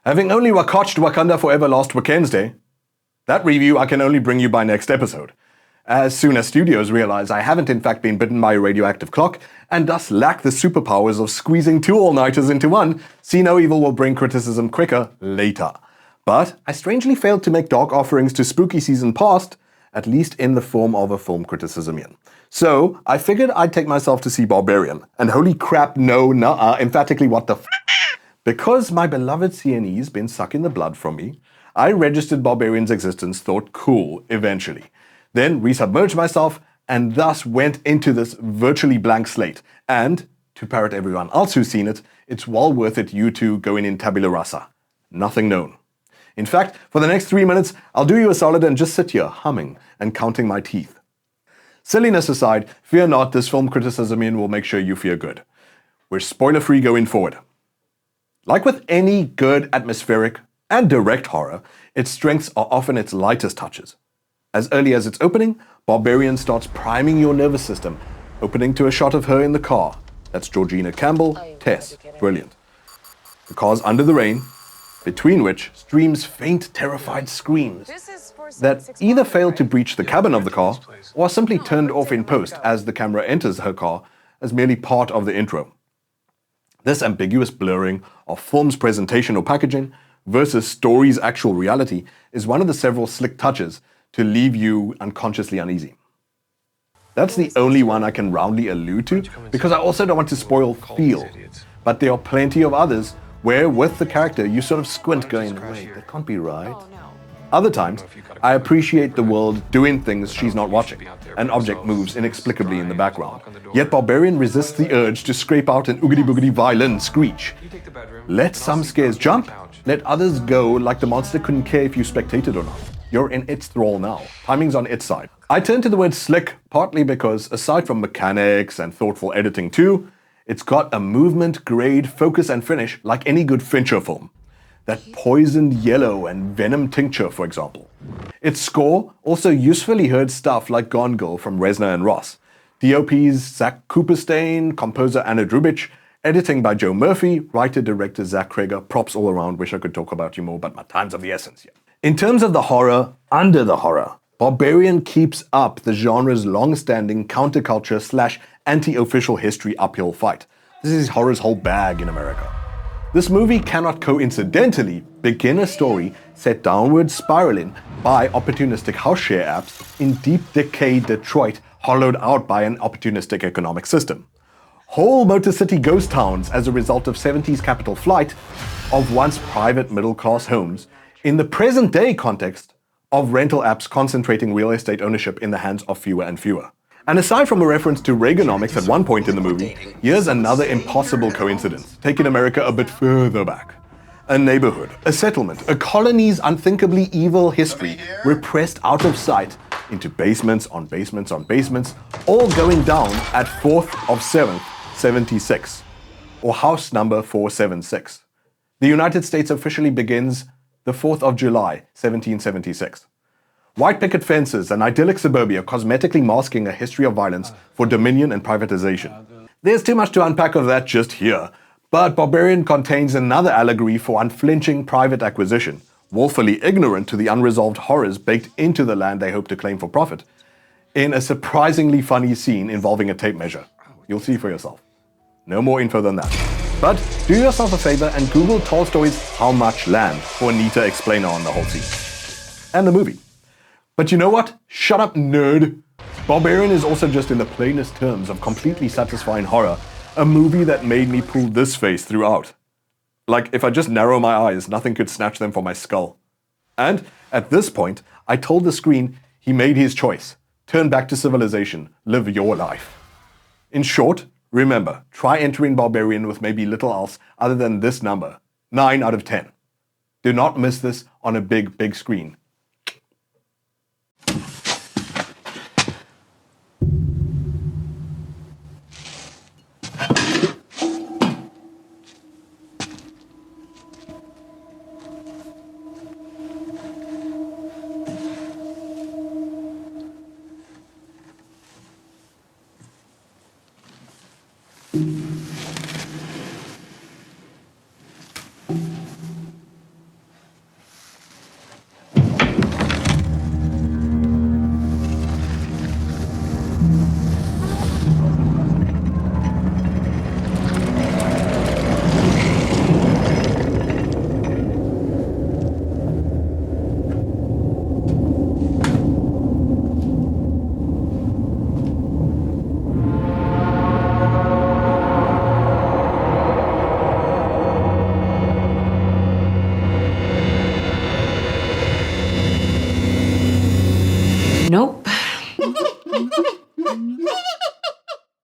Having only watched Wakanda Forever last Wednesday, that review I can only bring you by next episode, as soon as studios realize I haven't in fact been bitten by a radioactive clock, and thus lack the superpowers of squeezing 2 all-nighters into one. See No Evil will bring criticism quicker later. But I strangely failed to make dark offerings to spooky season past, at least in the form of a film Critici-simian. So I figured I'd take myself to see Barbarian, and holy crap, no, nuh-uh, emphatically what the f***. Because my beloved CNE's been sucking the blood from me, I registered Barbarian's existence, thought cool, eventually. Then resubmerged myself, and thus went into this virtually blank slate. And, to parrot everyone else who's seen it, it's well worth it you two going in tabula rasa. Nothing known. In fact, for the next 3 minutes, I'll do you a solid and just sit here, humming and counting my teeth. Silliness aside, fear not, this film Critici-simian will make sure you feel good. We're spoiler-free going forward. Like with any good atmospheric and direct horror, its strengths are often its lightest touches. As early as its opening, Barbarian starts priming your nervous system, opening to a shot of her in the car. That's Georgina Campbell, Tess, brilliant. The car's under the rain, between which streams faint, terrified screams that either fail to breach the cabin of the car or are simply turned off in post as the camera enters her car as merely part of the intro. This ambiguous blurring of film's presentation or packaging versus story's actual reality is one of the several slick touches to leave you unconsciously uneasy. That's the only one I can roundly allude to, because I also don't want to spoil feel, but there are plenty of others where with the character you sort of squint going, wait, that can't be right. Other times, I appreciate the world doing things she's not watching. An object moves inexplicably in the background. Yet Barbarian resists the urge to scrape out an oogity-boogity violin screech. Let some scares jump, let others go like the monster couldn't care if you spectated or not. You're in its thrall now. Timing's on its side. I turn to the word slick partly because, aside from mechanics and thoughtful editing too, it's got a movement, grade, focus and finish like any good Fincher film. That poisoned yellow and venom tincture, for example. Its score also usefully heard stuff like Gone Girl from Reznor and Ross, DOPs Zach Kuperstein, composer Anna Drubich, editing by Joe Murphy, writer-director Zach Cregger, props all around, wish I could talk about you more, but my time's of the essence here. In terms of the horror, under the horror, Barbarian keeps up the genre's long-standing counterculture / anti-official history uphill fight. This is horror's whole bag in America. This movie cannot coincidentally begin a story set downward spiraling by opportunistic house share apps in deep decay Detroit hollowed out by an opportunistic economic system. Whole Motor City ghost towns as a result of 70s capital flight of once private middle-class homes in the present-day context of rental apps concentrating real estate ownership in the hands of fewer and fewer. And aside from a reference to Reaganomics at one point in the movie, here's another impossible coincidence, taking America a bit further back. A neighborhood, a settlement, a colony's unthinkably evil history repressed out of sight into basements on basements on basements, all going down at 4th of 7th, 76, or house number 476. The United States officially begins the 4th of July, 1776. White picket fences and idyllic suburbia cosmetically masking a history of violence for dominion and privatization. There's too much to unpack of that just here, but Barbarian contains another allegory for unflinching private acquisition, woefully ignorant to the unresolved horrors baked into the land they hope to claim for profit, in a surprisingly funny scene involving a tape measure. You'll see for yourself. No more info than that. But do yourself a favor and Google Tolstoy's How Much Land for a neater explainer on the whole scene. And the movie. But you know what? Shut up, nerd! Barbarian is also just in the plainest terms of completely satisfying horror, a movie that made me pull this face throughout. Like, if I just narrow my eyes, nothing could snatch them from my skull. And, at this point, I told the screen he made his choice. Turn back to civilization. Live your life. In short, remember, try entering Barbarian with maybe little else other than this number. 9 out of 10. Do not miss this on a big, big screen.